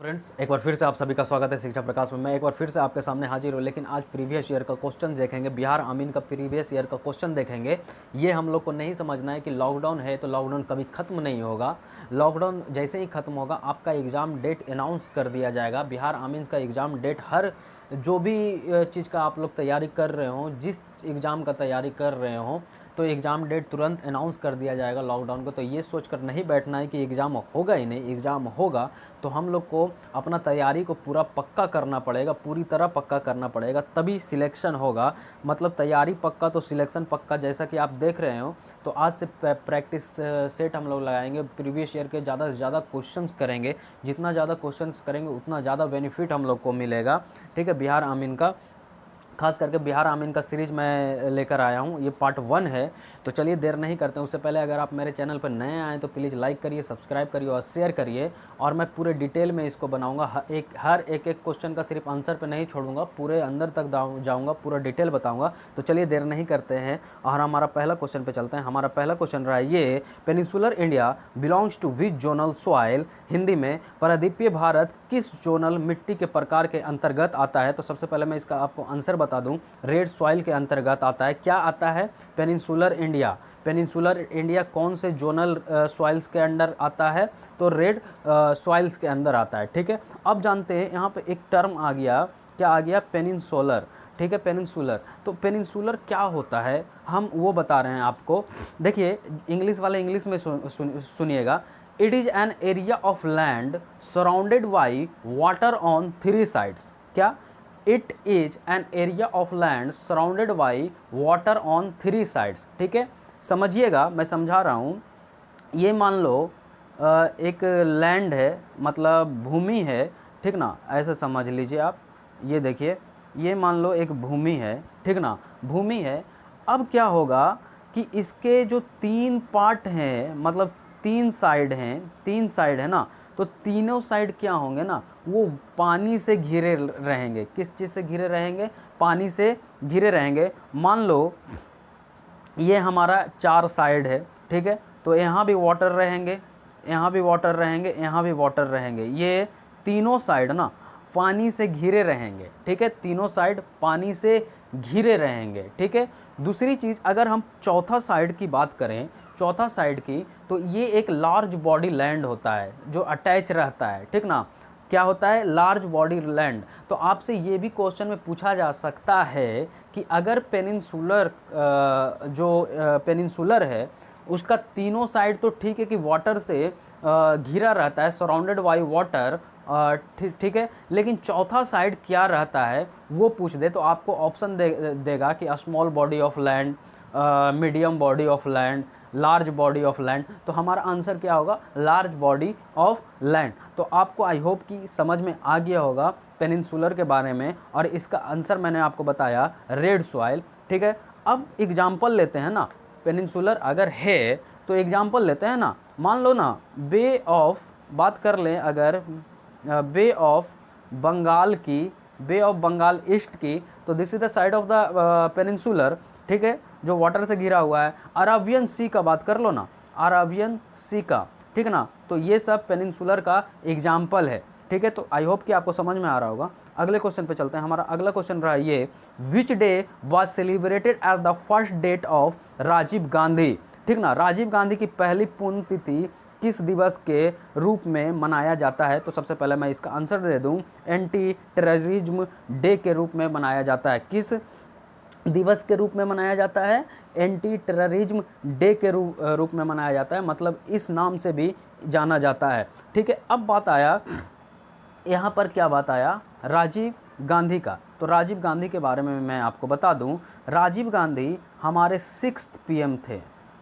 Friends, एक बार फिर से आप सभी का स्वागत है शिक्षा प्रकाश में। मैं एक बार फिर से आपके सामने हाजिर हूँ, लेकिन आज प्रीवियस ईयर का क्वेश्चन देखेंगे। बिहार आमीन का प्रीवियस ईयर का क्वेश्चन देखेंगे। ये हम लोग को नहीं समझना है कि लॉकडाउन है तो लॉकडाउन कभी ख़त्म नहीं होगा। लॉकडाउन जैसे ही ख़त्म होगा आपका एग्ज़ाम डेट अनाउंस कर दिया जाएगा। बिहार आमीन का एग्ज़ाम डेट हर जो भी चीज़ का आप लोग तैयारी कर रहे हो, जिस एग्ज़ाम का तैयारी कर रहे हो, तो एग्ज़ाम डेट तुरंत अनाउंस कर दिया जाएगा लॉकडाउन को। तो ये सोच कर नहीं बैठना है कि एग्ज़ाम होगा ही नहीं। एग्ज़ाम होगा तो हम लोग को अपना तैयारी को पूरा पक्का करना पड़ेगा, पूरी तरह पक्का करना पड़ेगा, तभी सिलेक्शन होगा। मतलब तैयारी पक्का तो सिलेक्शन पक्का। जैसा कि आप देख रहे हो, तो आज से प्रैक्टिस सेट हम लोग लगाएंगे। प्रीवियस ईयर के ज़्यादा से ज़्यादा क्वेश्चंस करेंगे। जितना ज़्यादा क्वेश्चंस करेंगे उतना ज़्यादा बेनिफिट हम लोग को मिलेगा। ठीक है, बिहार आमीन का खास करके बिहार आमीन का सीरीज़ मैं लेकर आया हूँ। ये पार्ट 1 है। तो चलिए देर नहीं करते हैं। उससे पहले अगर आप मेरे चैनल पर नए आएँ तो प्लीज़ लाइक करिए, सब्सक्राइब करिए और शेयर करिए। और मैं पूरे डिटेल में इसको बनाऊंगा। हर एक क्वेश्चन का सिर्फ आंसर पे नहीं छोड़ूंगा, पूरे अंदर तक जाऊंगा, पूरा डिटेल बताऊंगा। तो चलिए देर नहीं करते हैं और हमारा पहला क्वेश्चन पे चलते हैं। हमारा पहला क्वेश्चन रहा है ये, peninsular India belongs to which zonal soil. Hindi में प्रायद्वीपीय भारत किस जोनल मिट्टी के प्रकार के अंतर्गत आता है। तो सबसे पहले मैं इसका आपको आंसर बता दूं, रेड सॉइल के अंतर्गत आता है। क्या आता है? Peninsular India. पेनिनसुलर इंडिया कौन से जोनल सॉइल्स के अंडर आता है? तो रेड सॉइल्स के अंदर आता है। ठीक है, अब जानते हैं यहाँ पे एक टर्म आ गया। क्या आ गया? पेनिनसुलर। ठीक है, पेनिनसुलर। तो पेनिनसुलर क्या होता है हम वो बता रहे हैं आपको। देखिए, इंग्लिश वाले इंग्लिश में सुनिएगा। It is an area of land surrounded by water on 3 sides. क्या? It is an area of land surrounded by water on 3 sides. ठीक है, समझिएगा, मैं समझा रहा हूँ। ये मान लो एक लैंड है, मतलब भूमि है। ठीक ना, ऐसे समझ लीजिए आप। ये देखिए, ये मान लो एक भूमि है। ठीक ना, भूमि है। अब क्या होगा कि इसके जो 3 पार्ट हैं, मतलब 3 साइड हैं, 3 साइड है ना, तो तीनों साइड क्या होंगे ना, वो पानी से घिरे रहेंगे। किस चीज़ से घिरे रहेंगे? पानी से घिरे रहेंगे। मान लो ये हमारा 4 साइड है। ठीक है, तो यहाँ भी वाटर रहेंगे, यहाँ भी वाटर रहेंगे, यहाँ भी वाटर रहेंगे। ये तीनों साइड ना पानी से घिरे रहेंगे। ठीक है, तीनों साइड पानी से घिरे रहेंगे। ठीक है, दूसरी चीज़, अगर हम चौथा साइड की बात करें, चौथा साइड की, तो ये एक लार्ज बॉडी लैंड होता है जो अटैच रहता है। ठीक ना, क्या होता है? Large body land. तो आपसे ये भी क्वेश्चन में पूछा जा सकता है कि अगर पेनिनसुलर जो पेनिनसुलर है उसका तीनों साइड तो ठीक है कि वाटर से घिरा रहता है, सराउंडेड बाई वाटर। ठीक है, लेकिन चौथा साइड क्या रहता है वो पूछ दे तो आपको ऑप्शन देगा कि small body of land, medium body of land, large body of land. तो हमारा आंसर क्या होगा? Large body of land. तो आपको आई होप कि समझ में आ गया होगा पेनिनसुलर के बारे में, और इसका आंसर मैंने आपको बताया रेड सॉइल। ठीक है, अब एग्जाम्पल लेते हैं ना। पेनिनसुलर अगर है तो एग्जाम्पल लेते हैं ना। मान लो ना, बे ऑफ, बात कर लें अगर बे ऑफ बंगाल की, बे ऑफ बंगाल ईस्ट की, तो this is the side of the peninsular. ठीक है, जो वाटर से घिरा हुआ है। अराबियन सी का बात कर लो ना, अराबियन सी का। ठीक ना, तो ये सब पेनिनसुलर का एग्जाम्पल है। ठीक है, तो आई होप कि आपको समझ में आ रहा होगा। अगले क्वेश्चन पे चलते हैं। हमारा अगला क्वेश्चन रहा ये, which day was celebrated as the first date of Rajiv Gandhi. ठीक ना, राजीव गांधी की पहली पुण्यतिथि किस दिवस के रूप में मनाया जाता है? तो सबसे पहले मैं इसका आंसर दे दूं, एंटी टेररिज्म डे के रूप में मनाया जाता है। किस दिवस के रूप में मनाया जाता है? एंटी टेररिज्म डे के रूप में मनाया जाता है, मतलब इस नाम से भी जाना जाता है। ठीक है, अब बात आया यहाँ पर, क्या बात आया? राजीव गांधी का। तो राजीव गांधी के बारे में मैं आपको बता दूं, राजीव गांधी हमारे 6th PM थे।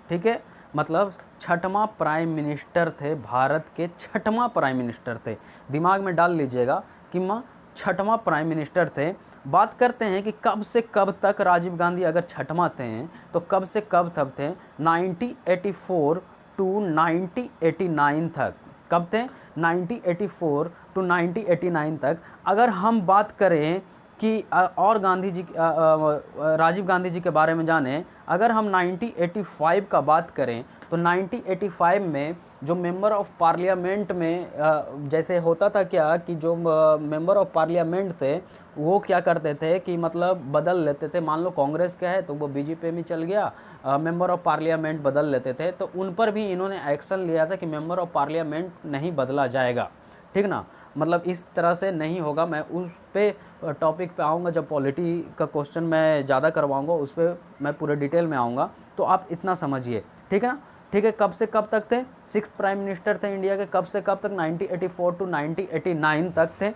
ठीक है, मतलब 6वां प्राइम मिनिस्टर थे, भारत के 6वां प्राइम मिनिस्टर थे। दिमाग में डाल लीजिएगा कि माँ 6वां प्राइम मिनिस्टर थे। बात करते हैं कि कब से कब तक राजीव गांधी अगर 6वां थे तो कब से कब तक थे? 1984 टू 1989 तक। कब थे? 1984 टू 1989 तक। अगर हम बात करें कि और गांधी जी, राजीव गांधी जी के बारे में जानें, अगर हम 1985 का बात करें तो 1985 में जो मेंबर ऑफ पार्लियामेंट में जैसे होता था क्या कि जो मेंबर ऑफ पार्लियामेंट थे वो क्या करते थे कि मतलब बदल लेते थे। मान लो कांग्रेस का है तो वो बीजेपी में चल गया, मेंबर ऑफ पार्लियामेंट बदल लेते थे। तो उन पर भी इन्होंने एक्शन लिया था कि मेंबर ऑफ पार्लियामेंट नहीं बदला जाएगा, ठीक ना। मतलब इस तरह से नहीं होगा। मैं उस पे टॉपिक पे आऊँगा जब पॉलिटी का क्वेश्चन मैं ज़्यादा करवाऊँगा, उस पर मैं पूरे डिटेल में आऊँगा। तो आप इतना समझिए, ठीक है ना। ठीक है, कब से कब तक थे? 6 प्राइम मिनिस्टर थे इंडिया के, कब से कब तक? 1984 टू 1989 तक थे,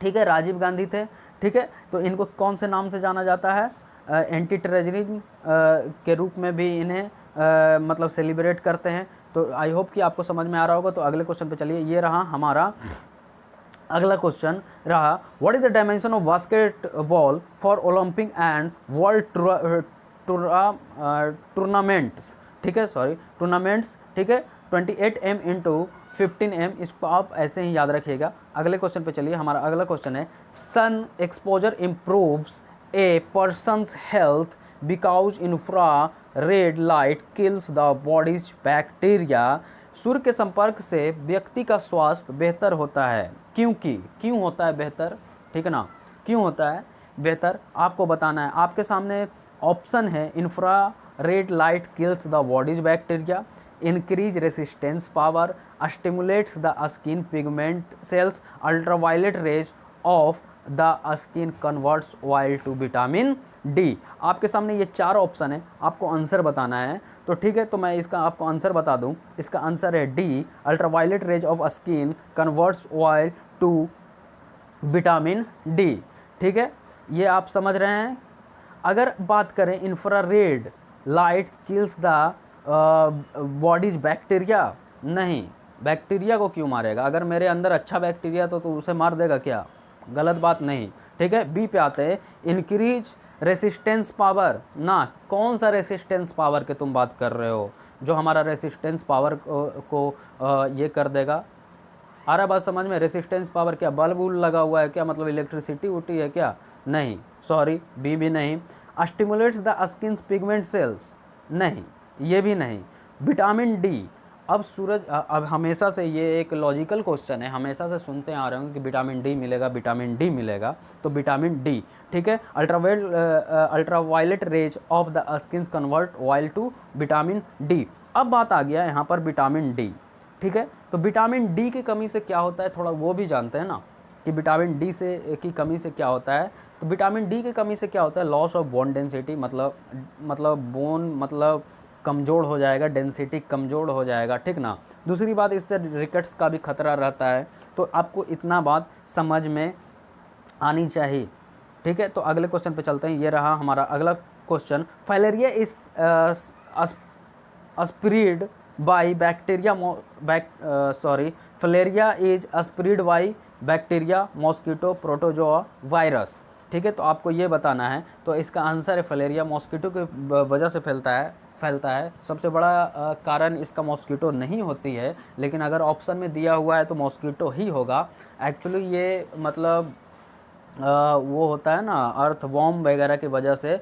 ठीक है। राजीव गांधी थे, ठीक है। तो इनको कौन से नाम से जाना जाता है? एंटी टेररिज्म के रूप में भी इन्हें मतलब सेलिब्रेट करते हैं। तो आई होप कि आपको समझ में आ रहा होगा। तो अगले क्वेश्चन पे चलिए। ये रहा हमारा अगला क्वेश्चन रहा, what is the dimension of basketball for Olympic and world tournaments, ठीक है, सॉरी टूर्नामेंट्स, ठीक है। 28 m इंटू 15 m, इसको आप ऐसे ही याद रखिएगा। अगले क्वेश्चन पे चलिए। हमारा अगला क्वेश्चन है, sun exposure improves a person's health because infrared light kills the body's bacteria. सूर्य के संपर्क से व्यक्ति का स्वास्थ्य बेहतर होता है, क्योंकि क्यों होता है बेहतर, ठीक है ना। क्यों होता है बेहतर आपको बताना है। आपके सामने ऑप्शन है, infrared light kills the body's bacteria, increase resistance power, stimulates the skin pigment cells, ultraviolet rays of the skin converts oil to vitamin D. आपके सामने ये 4 ऑप्शन है, आपको आंसर बताना है। तो ठीक है, तो मैं इसका आपको आंसर बता दूं। इसका आंसर है D, ultraviolet rays of skin converts oil to vitamin D, ठीक है। ये आप समझ रहे हैं। अगर बात करें infrared lights kills the body's bacteria, नहीं, बैक्टीरिया को क्यों मारेगा? अगर मेरे अंदर अच्छा बैक्टीरिया तो उसे मार देगा क्या? गलत बात नहीं, ठीक है। बी पे आते हैं, इंक्रीज रेसिस्टेंस पावर ना। कौन सा रेसिस्टेंस पावर के तुम बात कर रहे हो जो हमारा रेसिस्टेंस पावर को ये कर देगा? आ रहा बात समझ में? रेसिस्टेंस पावर क्या बल्ब लगा हुआ है क्या? मतलब इलेक्ट्रिसिटी उठी है क्या? नहीं, सॉरी, बी भी नहीं। Stimulates the skin pigment cells, नहीं, ये भी नहीं। विटामिन डी, अब सूरज अब हमेशा से ये एक लॉजिकल क्वेश्चन है, हमेशा से सुनते आ रहे होंगे कि विटामिन डी मिलेगा, विटामिन डी मिलेगा। तो विटामिन डी, ठीक है। Ultraviolet rays of the skin convert oil to vitamin D. अब बात आ गया यहाँ पर विटामिन डी, ठीक है। तो विटामिन डी की कमी से क्या होता है, थोड़ा वो भी जानते हैं ना कि विटामिन डी से की कमी से क्या होता है। तो विटामिन डी की कमी से क्या होता है? लॉस ऑफ बोन डेंसिटी, मतलब बोन मतलब कमज़ोर हो जाएगा, डेंसिटी कमज़ोर हो जाएगा, ठीक ना। दूसरी बात, इससे रिकेट्स का भी खतरा रहता है। तो आपको इतना बात समझ में आनी चाहिए, ठीक है। तो अगले क्वेश्चन पे चलते हैं। ये रहा हमारा अगला question, filaria is spread by bacteria filaria is spread by bacteria, mosquito, protozoa, virus, ठीक है। तो आपको ये बताना है। तो इसका आंसर है फाइलेरिया मॉस्किटो की वजह से फैलता है। सबसे बड़ा कारण इसका मॉस्किटो नहीं होती है, लेकिन अगर ऑप्शन में दिया हुआ है तो मॉस्किटो ही होगा। एक्चुअली ये मतलब वो होता है ना अर्थवॉर्म वगैरह की वजह से,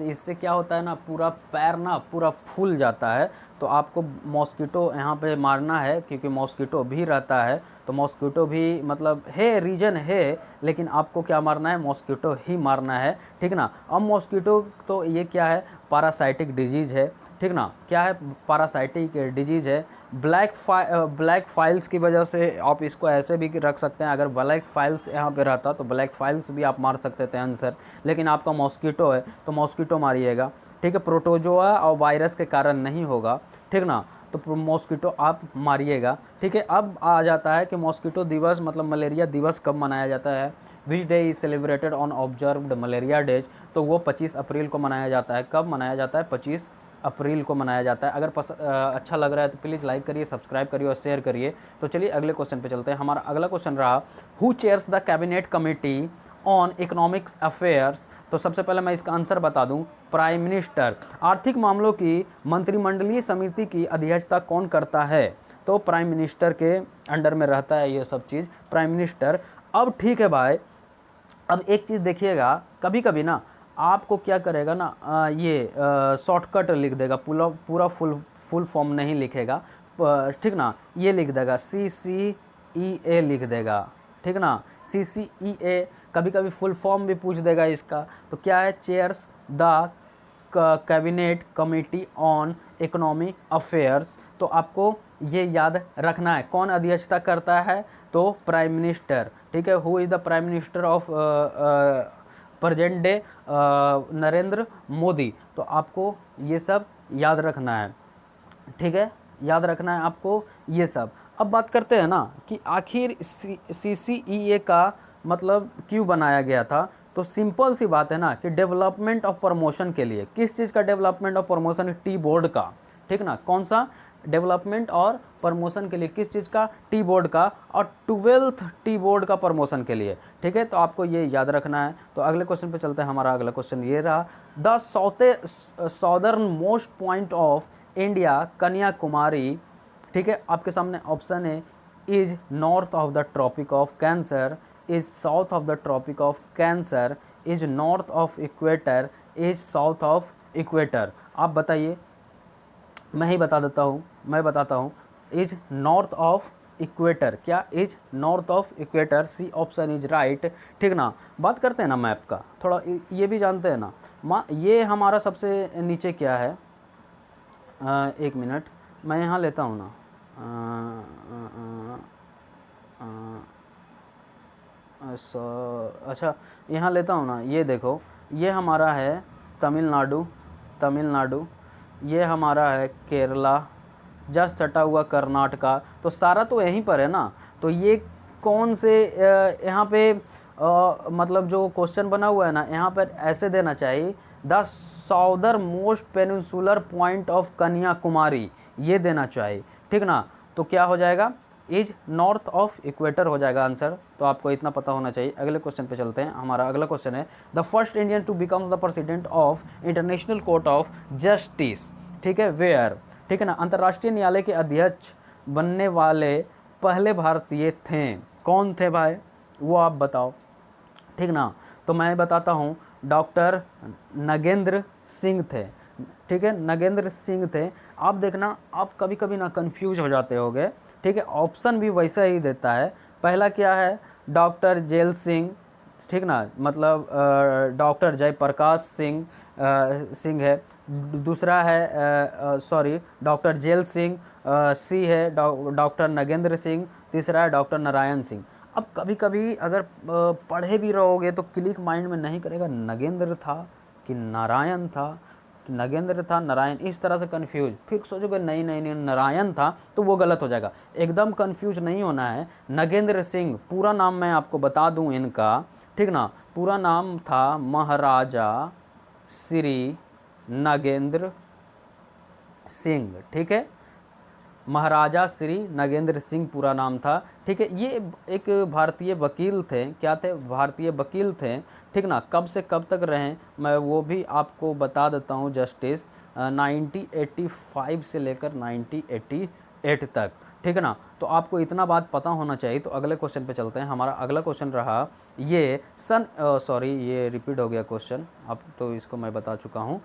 इससे क्या होता है ना, पूरा पैर ना पूरा फूल जाता है। तो आपको मॉस्किटो यहाँ पे मारना है, क्योंकि मॉस्किटो भी रहता है। तो मॉस्किटो भी मतलब है, रीजन है, लेकिन आपको क्या मारना है? मॉस्किटो ही मारना है, ठीक ना। अब मॉस्किटो तो ये क्या है? पैरासाइटिक डिजीज़ है, ठीक ना। क्या है? पैरासाइटिक डिजीज़ है। ब्लैक फाइल्स की वजह से आप इसको ऐसे भी रख सकते हैं। अगर ब्लैक फाइल्स यहाँ पे रहता तो ब्लैक फाइल्स भी आप मार सकते थे आंसर, लेकिन आपका मॉस्किटो है तो मॉस्किटो मारिएगा, ठीक है। प्रोटोजोआ और वायरस के कारण नहीं होगा, ठीक ना। तो मॉस्किटो आप मारिएगा, ठीक है। अब आ जाता है कि मॉस्किटो दिवस मतलब मलेरिया दिवस कब मनाया जाता है? Which day is celebrated on observed malaria days? तो वो 25 अप्रैल को मनाया जाता है। कब मनाया जाता है? 25 अप्रैल को मनाया जाता है। अगर अच्छा लग रहा है तो प्लीज़ लाइक करिए, सब्सक्राइब करिए और शेयर करिए। तो चलिए अगले क्वेश्चन पे चलते हैं। हमारा अगला क्वेश्चन रहा, who chairs the cabinet committee on economics affairs? तो सबसे पहले मैं इसका आंसर बता दूं, प्राइम मिनिस्टर। आर्थिक मामलों की मंत्रिमंडलीय समिति की अध्यक्षता कौन करता है? तो प्राइम मिनिस्टर के अंडर में रहता है ये सब चीज़, प्राइम मिनिस्टर। अब ठीक है भाई, अब एक चीज़ देखिएगा, कभी कभी ना आपको क्या करेगा ना, ये शॉर्टकट लिख देगा, पूरा फुल फॉर्म नहीं लिखेगा। ठीक ना, ये लिख देगा CCEA लिख देगा, ठीक ना, CCEA। कभी कभी फुल फॉर्म भी पूछ देगा इसका, तो क्या है, chairs the cabinet committee on economic affairs. तो आपको ये याद रखना है, कौन अध्यक्षता करता है, तो प्राइम मिनिस्टर, ठीक है। Who is the prime minister of present day, Narendra Modi. तो आपको ये सब याद रखना है, ठीक है, याद रखना है आपको ये सब। अब बात करते हैं ना कि आखिर CCEA का मतलब क्यों बनाया गया था। तो सिंपल सी बात है ना कि डेवलपमेंट ऑफ प्रमोशन के लिए, किस चीज़ का development of promotion, tea board का, ठीक ना, कौन सा डेवलपमेंट और प्रमोशन के लिए, किस चीज़ का, टी बोर्ड का, और 12th टी बोर्ड का प्रमोशन के लिए, ठीक है। तो आपको ये याद रखना है। तो अगले क्वेश्चन पे चलते हैं। हमारा अगला क्वेश्चन ये रहा, the southernmost point of India Kanyakumari, ठीक है। आपके सामने ऑप्शन है, is north of the Tropic of Cancer, is south of the Tropic of Cancer, is north of equator, is south of equator. आप बताइए, मैं ही बता देता हूँ, मैं बताता हूँ, इज नॉर्थ ऑफ इक्वेटर। क्या is north of equator, C option is right, ठीक ना। बात करते हैं ना मैप का, थोड़ा ये भी जानते हैं ना, ये हमारा सबसे नीचे क्या है, एक मिनट मैं यहाँ लेता हूँ ना, अच्छा यहाँ लेता हूँ ना, ये देखो, ये हमारा है तमिलनाडु, ये हमारा है केरला, जस्ट सटा हुआ कर्नाटका। तो सारा तो यहीं पर है ना। तो ये कौन से यहाँ पे मतलब जो क्वेश्चन बना हुआ है ना, यहाँ पर ऐसे देना चाहिए, the southernmost peninsular point of Kanyakumari, ये देना चाहिए, ठीक ना। तो क्या हो जाएगा, इज नॉर्थ ऑफ इक्वेटर हो जाएगा आंसर। तो आपको इतना पता होना चाहिए। अगले क्वेश्चन पे चलते हैं। हमारा अगला क्वेश्चन है, the first Indian to becomes the president of international court of justice, ठीक है, वेयर, ठीक है ना, अंतर्राष्ट्रीय न्यायालय के अध्यक्ष बनने वाले पहले भारतीय थे, कौन थे भाई, वो आप बताओ, ठीक ना। तो मैं बताता हूँ, डॉक्टर नगेंद्र सिंह थे, ठीक है, नगेंद्र सिंह थे। आप देखना, आप कभी कभी ना कंफ्यूज हो जाते होगे, ठीक है, ऑप्शन भी वैसा ही देता है। पहला क्या है, डॉक्टर जेल सिंह, ठीक ना, मतलब डॉक्टर जयप्रकाश सिंह है। दूसरा है सॉरी डॉक्टर जेल सिंह, सी है डॉक्टर नगेंद्र सिंह, तीसरा है डॉक्टर नारायण सिंह। अब कभी कभी अगर पढ़े भी रहोगे तो क्लिक माइंड में नहीं करेगा, नगेंद्र था कि नारायण था, कि नगेंद्र था नारायण, इस तरह से कंफ्यूज, फिर सोचोगे नहीं नहीं नहीं नारायण था, तो वो गलत हो जाएगा। एकदम कंफ्यूज नहीं होना है। नगेंद्र सिंह, पूरा नाम मैं आपको बता दूं इनका, ठीक ना, पूरा नाम था महाराजा श्री नगेंद्र सिंह, ठीक है, महाराजा श्री नगेंद्र सिंह पूरा नाम था, ठीक है। ये एक भारतीय वकील थे, क्या थे, भारतीय वकील थे, ठीक ना। कब से कब तक रहें मैं वो भी आपको बता देता हूँ, जस्टिस 1985 से लेकर 1988 तक, ठीक है ना। तो आपको इतना बात पता होना चाहिए। तो अगले क्वेश्चन पे चलते हैं। हमारा अगला क्वेश्चन रहा, ये सॉरी ये रिपीट हो गया क्वेश्चन, अब तो इसको मैं बता चुका हूँ।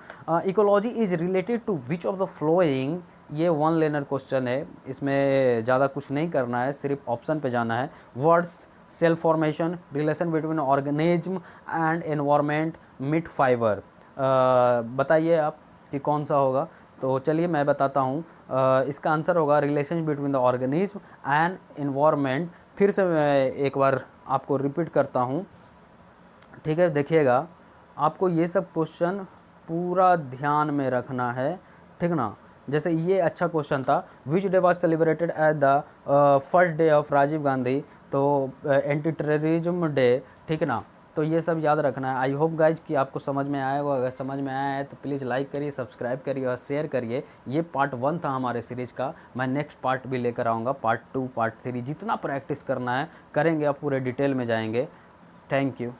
Ecology is related to which of the following, ये वन लाइनर क्वेश्चन है, इसमें ज़्यादा कुछ नहीं करना है, सिर्फ ऑप्शन पे जाना है। Words, cell formation, relation between organism and environment, meat fibre. बताइए आप कि कौन सा होगा। तो चलिए मैं बताता हूँ, इसका आंसर होगा relation between the organism and environment. फिर से मैं एक बार आपको रिपीट करता हूँ, ठीक है, देखिएगा, आपको ये सब क्वेश्चन पूरा ध्यान में रखना है, ठीक ना। जैसे ये अच्छा क्वेश्चन था, which day was celebrated at the first day of Rajiv Gandhi, तो एंटी टेररिज्म डे, ठीक है ना। तो ये सब याद रखना है। आई होप गाइज कि आपको समझ में आया होगा। अगर समझ में आया है तो प्लीज़ लाइक करिए, सब्सक्राइब करिए और शेयर करिए। ये पार्ट 1 था हमारे सीरीज़ का। मैं नेक्स्ट पार्ट भी लेकर आऊँगा, पार्ट 2, पार्ट 3, जितना प्रैक्टिस करना है करेंगे, आप पूरे डिटेल में जाएंगे। Thank you.